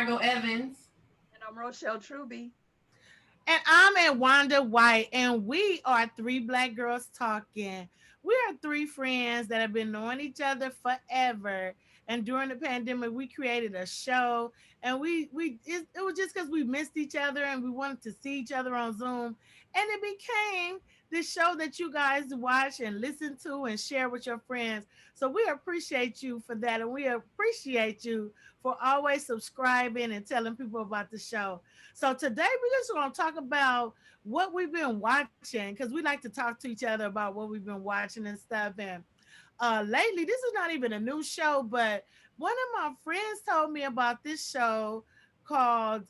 Margot Evans. And I'm Rochelle Truby. And I'm Edwonda White, and we are three Black Girls talking. We are three friends that have been knowing each other forever. And during the pandemic, we created a show, and it was just because we missed each other and we wanted to see each other on Zoom, and it became this show that you guys watch and listen to and share with your friends. So we appreciate you for that, and we appreciate you for always subscribing and telling people about the show. So today we're just going to talk about what we've been watching because we like to talk to each other about what we've been watching and stuff. And lately, this is not even a new show, but one of my friends told me about this show called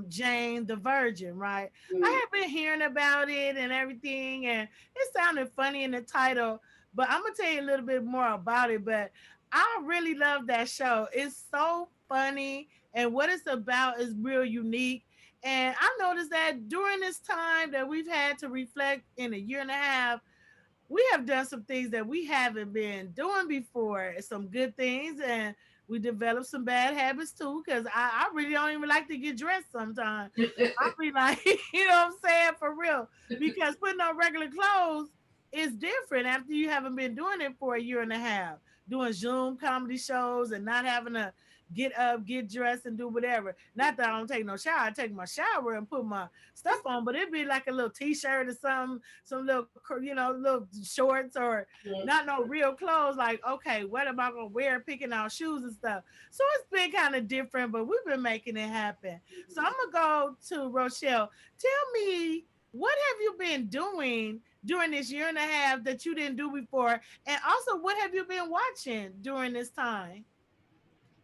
Jane the Virgin, right? I have been hearing about it and everything, and it sounded funny in the title, but I'm going to tell you a little bit more about it. But I really love that show. It's so funny, and what it's about is real unique. And I noticed that during this time that we've had to reflect in a year and a half, we have done some things that we haven't been doing before. Some good things, and we developed some bad habits too. Because I really don't even like to get dressed sometimes. I be like, you know what I'm saying, for real. Because putting on regular clothes is different after you haven't been doing it for a year and a half. Doing Zoom comedy shows and not having to get up, get dressed, and do whatever. Not that I don't take no shower. I take my shower and put my stuff on, but it'd be like a little t-shirt or some little, little shorts or not no real clothes. Like, okay, what am I gonna wear? Picking out shoes and stuff. So it's been kind of different, but we've been making it happen. So I'm gonna go to Rochelle. Tell me, what have you been doing during this year and a half that you didn't do before? And also, what have you been watching during this time?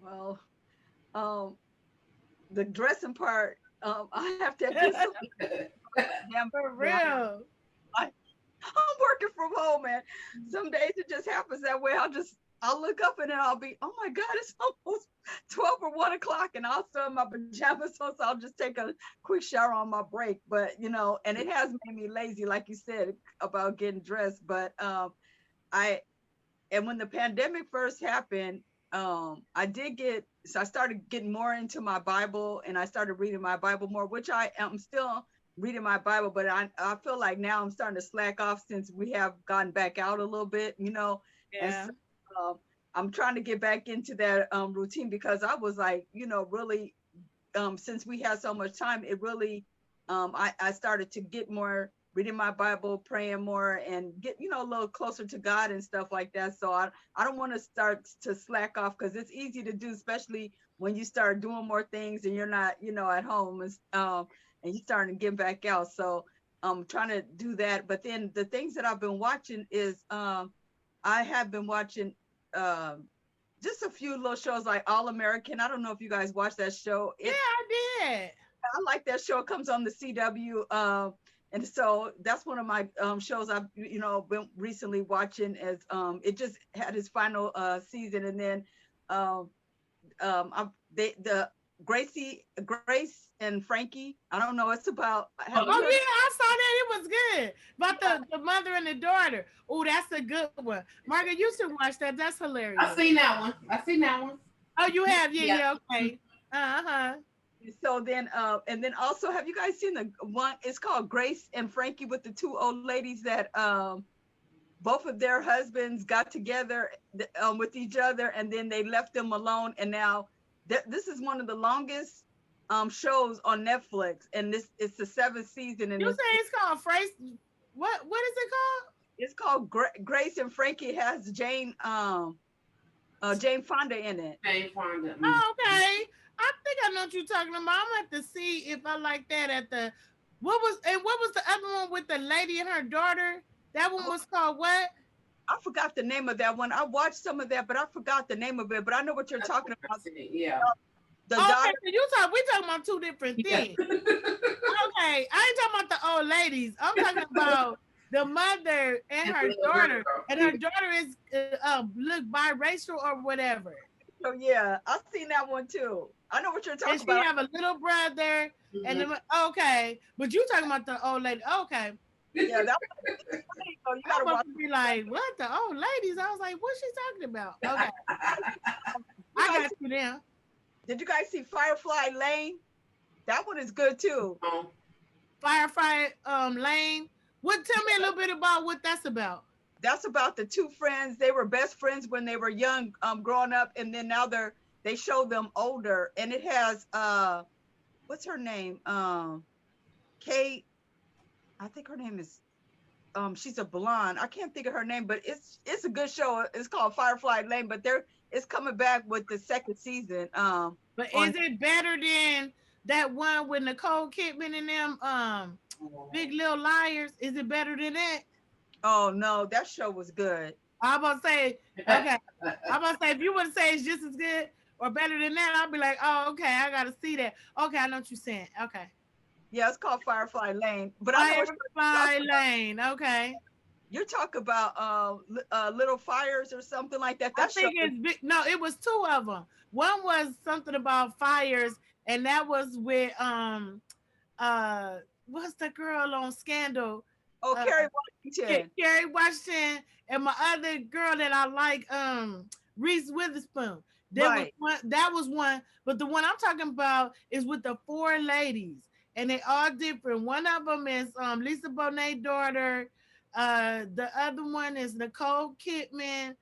Well, um, the dressing part, I have to admit, damn, For real. I'm working from home, man. Some days it just happens that way. I'll look up and then I'll be, oh my God, it's almost 12 or 1 o'clock, and I'll still in my pajamas on, so I'll just take a quick shower on my break. But and it has made me lazy, like you said, about getting dressed. But and when the pandemic first happened, I started getting more into my Bible, and I started reading my Bible more, which I am still reading my Bible, but I feel like now I'm starting to slack off since we have gotten back out a little bit, Yeah. And so, I'm trying to get back into that routine, because I was like, really, since we had so much time, it really, I started to get more reading my Bible, praying more, and get, a little closer to God and stuff like that. So I don't want to start to slack off, because it's easy to do, especially when you start doing more things and you're not, at home, and you starting to get back out. So I'm trying to do that. But then the things that I've been watching is, I have been watching just a few little shows like All American. I don't know if you guys watch that show. Yeah, I did. I like that show. It comes on the CW. And so that's one of my shows I've been recently watching. As it just had its final season, and then the Grace and Frankie. I don't know. It's about. Yeah, I saw that. It was good. About the mother and the daughter. Oh, that's a good one. Margaret, you should watch that. That's hilarious. I seen that one. Oh, you have? Yeah, okay. So then, and then also, have you guys seen the one? It's called Grace and Frankie, with the two old ladies that both of their husbands got together with each other, and then they left them alone. And now this is one of the longest shows on Netflix, and it's the 7th season. And you say it's called Phrase? What is it called? It's called Grace and Frankie. It has Jane Fonda in it. Jane Fonda. Oh, okay. I think I know what you're talking about. I'm gonna have to see if I like that at the what was the other one with the lady and her daughter? That one was called what? I forgot the name of that one. I watched some of that, but I forgot the name of it. But I know what you're talking about. Yeah. The daughter. We talking about two different things. Okay, I ain't talking about the old ladies. I'm talking about the mother and her daughter, and her daughter is look biracial or whatever. So yeah, I've seen that one too. I know what you're talking about. And she have a little brother, and then, okay, but you talking about the old lady? Okay. Yeah, that was funny. So you gotta watch. Be like, what, the old ladies? I was like, what's she talking about? Okay. I got you now. Did you guys see Firefly Lane? That one is good too. Oh, Firefly Lane. What? Tell me a little bit about what that's about. That's about the two friends. They were best friends when they were young, growing up, and then now they show them older. And it has what's her name? Kate. I think her name is she's a blonde. I can't think of her name, but it's a good show. It's called Firefly Lane, but it's coming back with the second season. But is it better than that one with Nicole Kidman and them Big Little Liars? Is it better than that? Oh no, that show was good. I'm about to say, okay. I'm about to say, if you would say it's just as good or better than that, I'll be like, oh, okay, I gotta see that. Okay, I know what you're saying. Okay. Yeah, it's called Firefly Lane. But I know Firefly Lane. Okay. you talk about Little Fires or something like that. I think it's big. No, it was two of them. One was something about fires, and that was with what's the girl on Scandal? Oh, Kerry Washington. Kerry Washington, and my other girl that I like, Reese Witherspoon. Right. That was one, but the one I'm talking about is with the four ladies, and they all different. One of them is Lisa Bonet's daughter. The other one is Nicole Kidman.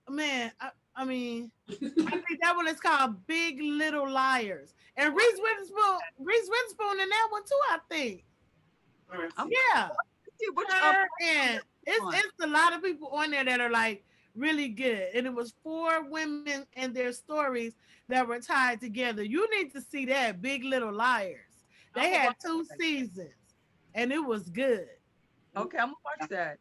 Man, I mean, I think that one is called Big Little Liars. And Reese Witherspoon in that one too, I think. Yeah. And it's a lot of people on there that are like really good. And it was four women and their stories that were tied together. You need to see that, Big Little Liars. They had 2 seasons and it was good. Okay, I'm gonna watch that.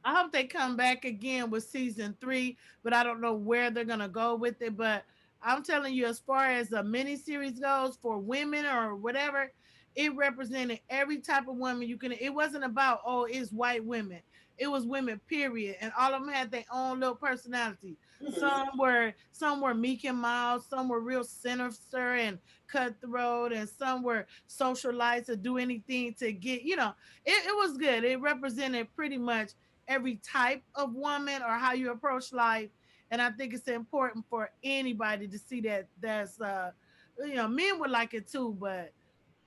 I hope they come back again with season 3, but I don't know where they're gonna go with it. But I'm telling you, as far as a miniseries goes for women or whatever, it represented every type of woman you can. It wasn't about, oh, it's white women. It was women, period, and all of them had their own little personality. Mm-hmm. Some were meek and mild, some were real sinister and cutthroat, and some were socialites to do anything to get. It was good. It represented pretty much every type of woman or how you approach life, and I think it's important for anybody to see that. That's men would like it too, but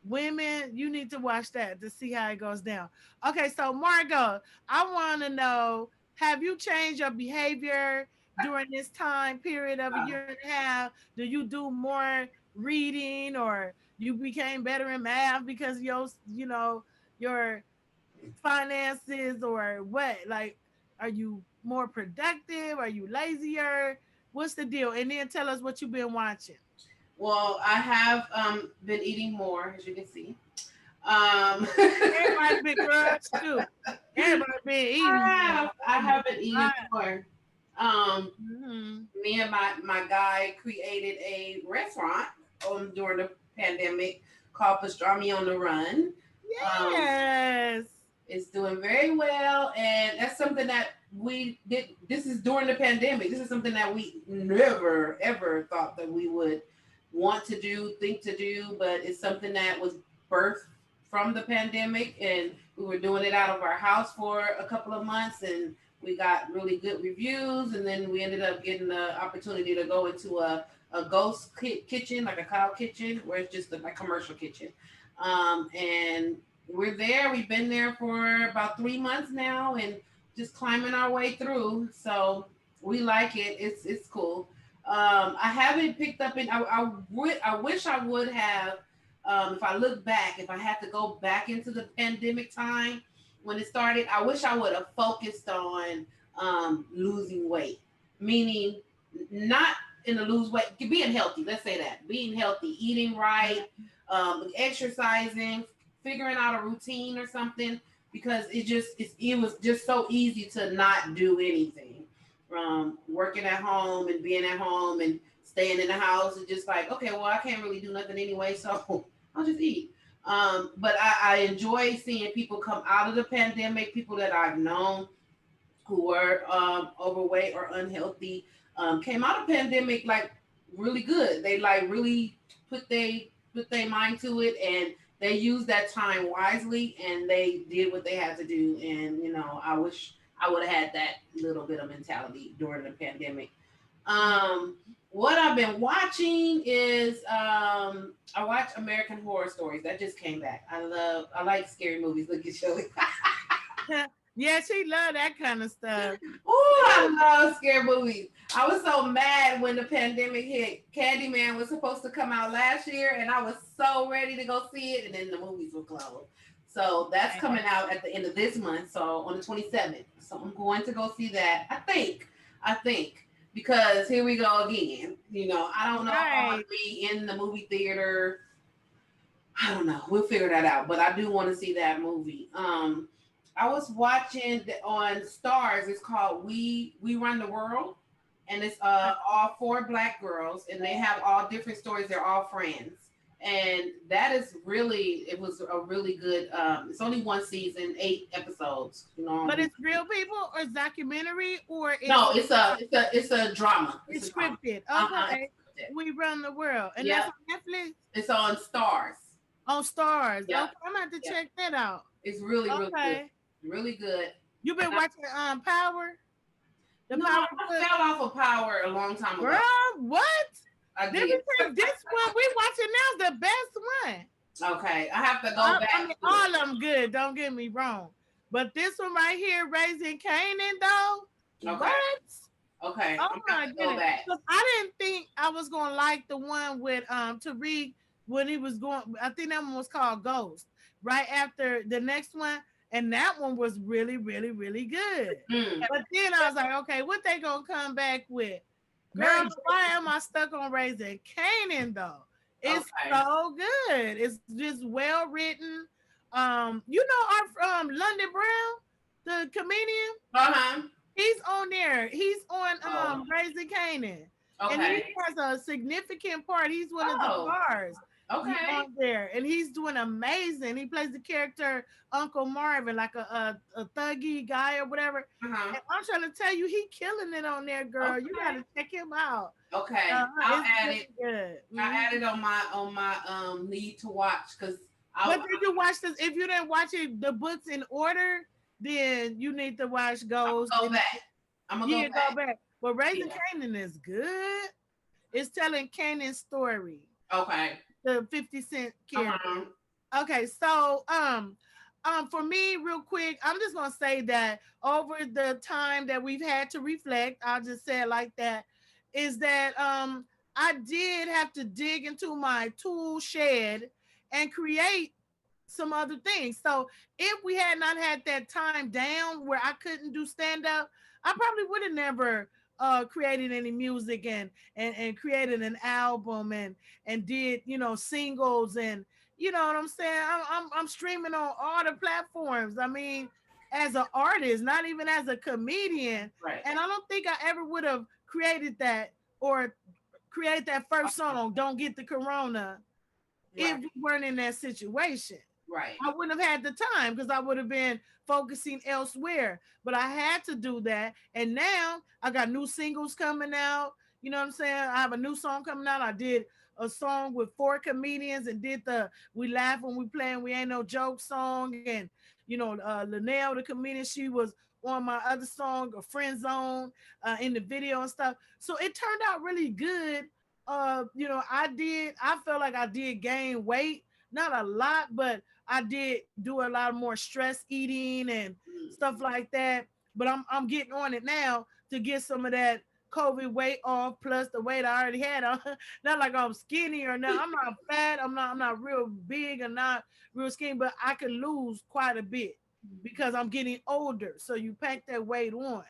women, you need to watch that to see how it goes down. Okay, so Margot, I want to know, have you changed your behavior during this time period of a year and a half? Do you do more reading, or you became better in math because your finances, or what? Like, are you more productive? Are you lazier? What's the deal? And then tell us what you've been watching. Well, I have been eating more, as you can see. Everybody's been grudge too. Everybody's been eating. I have been eating more. Me and my guy created a restaurant during the pandemic called Pastrami on the Run. Yes. It's doing very well, and that's something that we did. This is during the pandemic. This is something that we never ever thought that we would want to do, think to do, but it's something that was birthed from the pandemic, and we were doing it out of our house for a couple of months, and we got really good reviews, and then we ended up getting the opportunity to go into a ghost kitchen, like a cloud kitchen, where it's just a commercial kitchen. And we're there. We've been there for about 3 months now, and just climbing our way through. So we like it. It's cool. I haven't picked up in. I wish I would have. If I look back, if I had to go back into the pandemic time when it started, I wish I would have focused on losing weight. Meaning, not in the lose weight, being healthy. Let's say that, being healthy, eating right, exercising, figuring out a routine or something. Because it was just so easy to not do anything. Working at home and being at home and staying in the house, and just like, okay, well, I can't really do nothing anyway, so I'll just eat. But I enjoy seeing people come out of the pandemic, people that I've known who were overweight or unhealthy, came out of pandemic like really good. They like really put their mind to it, and they used that time wisely, and they did what they had to do. And I wish I would have had that little bit of mentality during the pandemic. What I've been watching is I watch American Horror Stories. That just came back. I like scary movies. Look at Shelly. Yeah, she love that kind of stuff. Oh, I love scary movies. I was so mad when the pandemic hit. Candyman was supposed to come out last year, and I was so ready to go see it, and then the movies were closed. So that's coming out at the end of this month, so on the 27th. So I'm going to go see that. I think, because here we go again. I don't know if I want to be in the movie theater. I don't know. We'll figure that out. But I do want to see that movie. I was watching on Stars. It's called We Run the World, and it's all four black girls, and they have all different stories. They're all friends, and it was a really good. It's only one season, 8 episodes. But it's real people, or it's documentary, or no, it's a drama. It's scripted. Okay, We Run the World, and that's on Netflix. It's on Stars. On Stars. Yep. Okay, I'm gonna have to check that out. It's really good. Really good. You been watching Power? I fell off of Power a long time ago. Girl, what? I did. This one we watching now is the best one. Okay, I have to go back. I mean, all of them good. Don't get me wrong, but this one right here, Raising Canaan, though. Okay. What? Okay. Oh my goodness. I didn't think I was gonna like the one with Tariq when he was going. I think that one was called Ghost. Right after the next one. And that one was really, really, really good. But then I was like, okay, what they gonna come back with? Girl, why am I stuck on Raising Canaan though? It's so good. It's just well written. Our London Brown, the comedian. He's on there. He's on Raising Canaan. Okay. And he has a significant part. He's one of the stars. Okay. On there, and he's doing amazing. He plays the character Uncle Marvin, like a thuggy guy or whatever. And I'm trying to tell you, he killing it on there, girl. You gotta check him out. Okay, I'll add it. Good. I added on my need to watch because. But did you watch this? If you didn't watch it, the books in order, then you need to watch Girlz. I'm gonna go back. But Raising Canaan is good. It's telling Canaan's story. Okay. The 50 Cent character. Okay, so for me, real quick, I'm just gonna say that over the time that we've had to reflect, I'll just say it like that, is that I did have to dig into my tool shed and create some other things. So if we had not had that time down where I couldn't do stand-up, I probably would have never created any music and created an album and did singles, and you know what I'm saying. I'm streaming on all the platforms. I mean, as an artist, not even as a comedian. Right. And I don't think I ever would have created that or create that first song, Don't Get the Corona, if we weren't in that situation. Right. I wouldn't have had the time because I would have been focusing elsewhere. But I had to do that. And now I got new singles coming out. You know what I'm saying? I have a new song coming out. I did a song with 4 comedians and did the We Laugh When We Play and We Ain't No Joke song. And, Linnell, the comedian, she was on my other song, A Friend Zone, in the video and stuff. So it turned out really good. I felt like I did gain weight. Not a lot, but I did do a lot more stress eating and stuff like that. But I'm getting on it now to get some of that COVID weight off, plus the weight I already had. Not like I'm skinny or not. I'm not fat. I'm not real big and not real skinny, but I can lose quite a bit because I'm getting older. So you pack that weight on.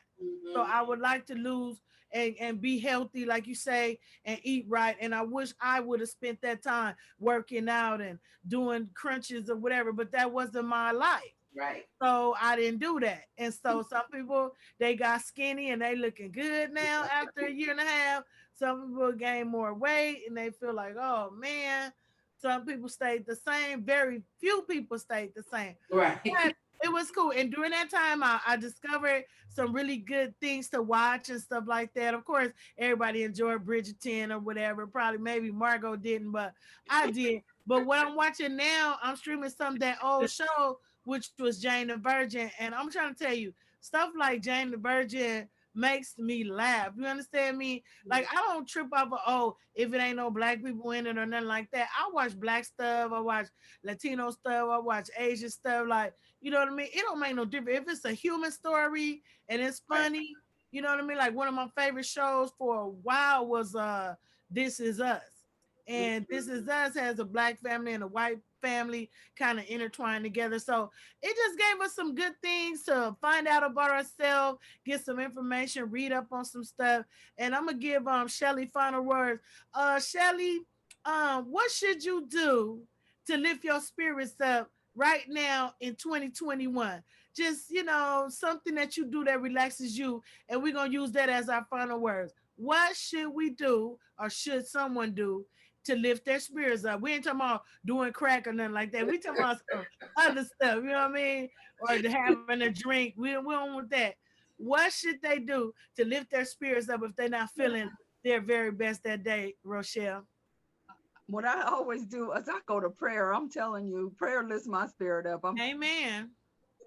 So I would like to lose and be healthy, like you say, and eat right. And I wish I would have spent that time working out and doing crunches or whatever, but that wasn't my life. Right. So I didn't do that. And so some people, they got skinny and they looking good now after a year and a half. Some people gain more weight and they feel like, oh man. Some people stayed the same. Very few people stayed the same. Right. But it was cool. And during that time, I discovered some really good things to watch and stuff like that. Of course, everybody enjoyed Bridgerton or whatever. Probably maybe Margot didn't, but I did. But what I'm watching now, I'm streaming some of that old show, which was Jane the Virgin. And I'm trying to tell you, stuff like Jane the Virgin, makes me laugh. You understand me? Like I don't trip off of, oh, if it ain't no black people in it or nothing like that. I watch black stuff, I watch Latino stuff, I watch Asian stuff. Like, you know what I mean? It don't make no difference. If it's a human story and it's Right. funny, you know what I mean? Like one of my favorite shows for a while was This Is Us. And This Is Us has a black family and a white family kind of intertwined together. So it just gave us some good things to find out about ourselves, get some information, read up on some stuff. And I'm gonna give Shelly final words. Shelly, what should you do to lift your spirits up right now in 2021? Just, something that you do that relaxes you, and we're gonna use that as our final words. What should we do, or should someone do, to lift their spirits up? We ain't talking about doing crack or nothing like that. We talking about some other stuff, you know what I mean? Or having a drink. We don't want that. What should they do to lift their spirits up if they're not feeling their very best that day, Rochelle? What I always do is I go to prayer. I'm telling you, prayer lifts my spirit up. Amen.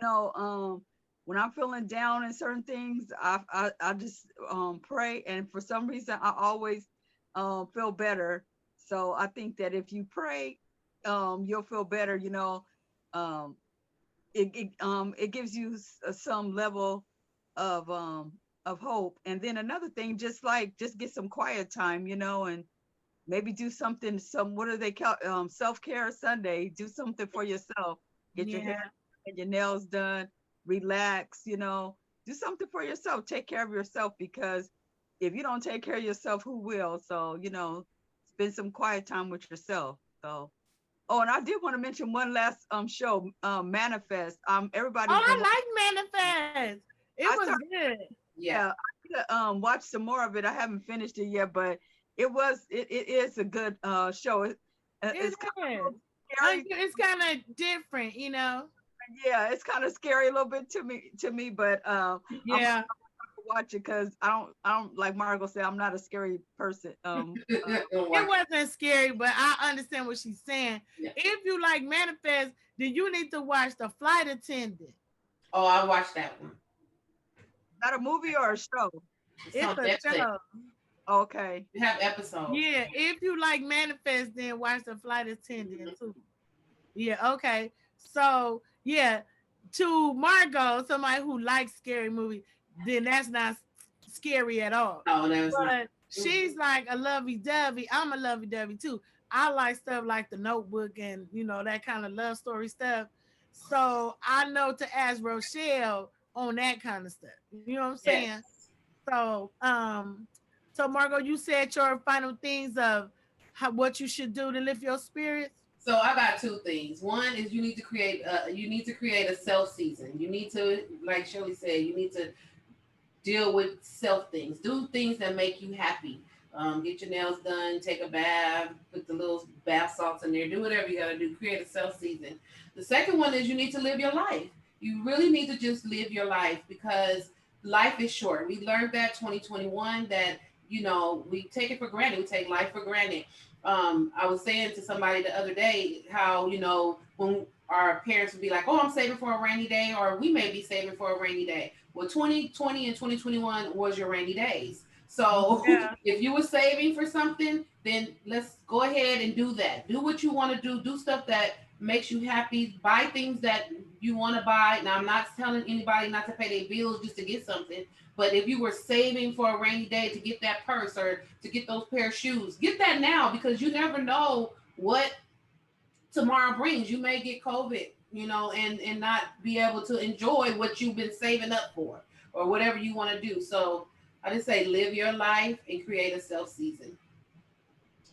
You know, when I'm feeling down in certain things, I just pray, and for some reason, I always feel better. So I think that if you pray, you'll feel better. Um, it gives you some level of hope. And then another thing, just get some quiet time, and maybe do something. What do they call self-care Sunday? Do something for yourself. Get your hair Yeah. and your nails done. Relax. Do something for yourself. Take care of yourself, because if you don't take care of yourself, who will? So spend some quiet time with yourself. So. Oh, and I did want to mention one last show, Manifest. Oh, Everybody's been. I like Manifest. It I was started, good. Yeah. watch some more of it. I haven't finished it yet, but it is a good show. It It's kind is. of scary. It's kind of different. Yeah, it's kind of scary a little bit to me, but I'm gonna Yeah. watch it because I don't like Margot said, I'm not a scary person. It wasn't scary, but I understand what she's saying. Yeah. If you like Manifest, then you need to watch The Flight Attendant. Oh, I watched that one. Not a movie or a show. It's It's on a Netflix. show. Okay. You have episodes. Yeah, if you like Manifest, then watch The Flight Attendant too. Yeah, okay. So, yeah, to Margot, somebody who likes scary movies, then that's not scary at all. No, that's not. But she's like a lovey-dovey. I'm a lovey-dovey too. I like stuff like The Notebook and, that kind of love story stuff. So I know to ask Rochelle on that kind of stuff. You know what I'm saying? Yes. So Margot, you said your final things of what you should do to lift your spirits. So I got two things. One is you need to create a self season. You need to, like Shirley said, you need to deal with self things. Do things that make you happy. Get your nails done, take a bath, put the little bath salts in there, do whatever you gotta do. Create a self season. The second one is you need to live your life. You really need to just live your life because life is short. We learned that 2021 that we take it for granted. We take life for granted. I was saying to somebody the other day how when our parents would be like, "Oh, I'm saving for a rainy day," or we may be saving for a rainy day. Well, 2020 and 2021 was your rainy days. So Yeah. if you were saving for something, then let's go ahead and do that. Do what you want to do. Do stuff that makes you happy. Buy things that you want to buy. Now, I'm not telling anybody not to pay their bills just to get something. But if you were saving for a rainy day to get that purse or to get those pair of shoes, get that now because you never know what tomorrow brings. You may get COVID, and not be able to enjoy what you've been saving up for or whatever you want to do. So I just say live your life and create a self season.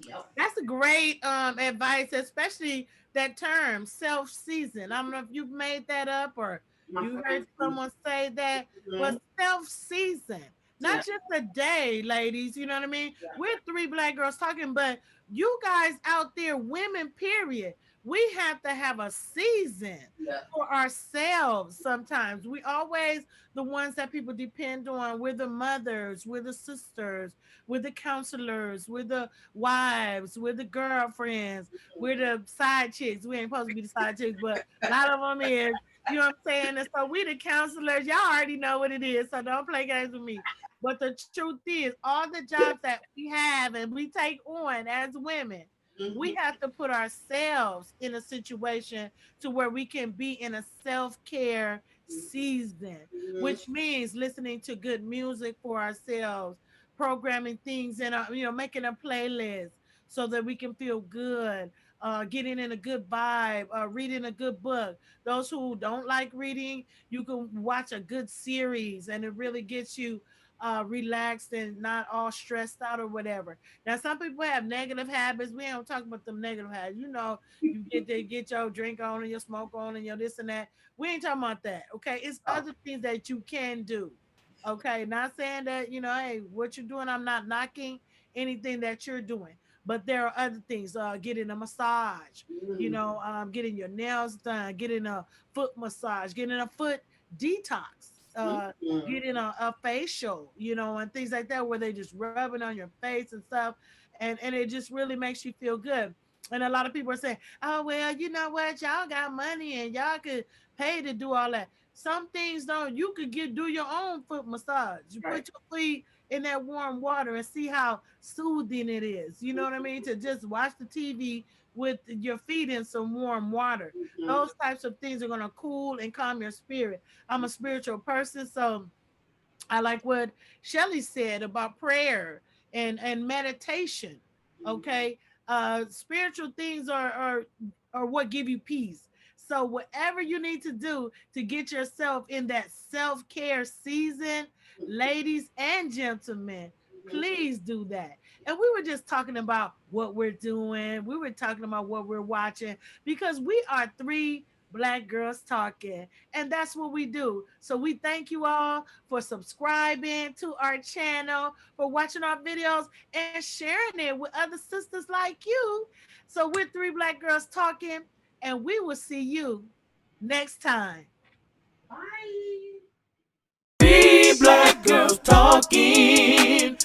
Yep. That's a great advice, especially that term, self season. I don't know if you've made that up or My you heard friend. someone say that, but Mhm. self season, not Yeah. just a day, ladies. You know what I mean? Yeah. We're three black girls talking, but you guys out there, women, period, we have to have a season Yeah. for ourselves sometimes. We always the ones that people depend on. We're the mothers, we're the sisters, we're the counselors, we're the wives, we're the girlfriends, we're the side chicks. We ain't supposed to be the side chicks, but a lot of them is. You know what I'm saying? And so we the counselors, y'all already know what it is, so don't play games with me. But the truth is, all the jobs that we have and we take on as women, we Mhm. have to put ourselves in a situation to where we can be in a self-care season, Mhm. which means listening to good music for ourselves, programming things in our, making a playlist so that we can feel good, getting in a good vibe, reading a good book. Those who don't like reading, you can watch a good series and it really gets you relaxed and not all stressed out or whatever. Now, some people have negative habits. We don't talk about them negative habits. You get your drink on and your smoke on and your this and that. We ain't talking about that. Okay. It's Oh, other things that you can do. Okay. Not saying that, hey, what you're doing, I'm not knocking anything that you're doing. But there are other things, getting a massage, mhm. getting your nails done, getting a foot massage, getting a foot detox, Mhm. getting a facial, and things like that, where they just rubbing on your face and stuff, and it just really makes you feel good. And a lot of people are saying, "Oh well, you know what? Y'all got money and y'all could pay to do all that." Some things don't. You could do your own foot massage. You Right. put your feet in that warm water and see how soothing it is. You know what I mean? To just watch the TV with your feet in some warm water. Mhm. Those types of things are going to cool and calm your spirit. I'm a spiritual person, so I like what Shelly said about prayer and meditation. Okay, spiritual things are what give you peace. So whatever you need to do to get yourself in that self care season, ladies and gentlemen, please do that. And we were just talking about what we're doing. We were talking about what we're watching because we are three black girls talking, and that's what we do. So we thank you all for subscribing to our channel, for watching our videos and sharing it with other sisters like you. So we're three black girls talking, and we will see you next time. Bye. Three black girls talking.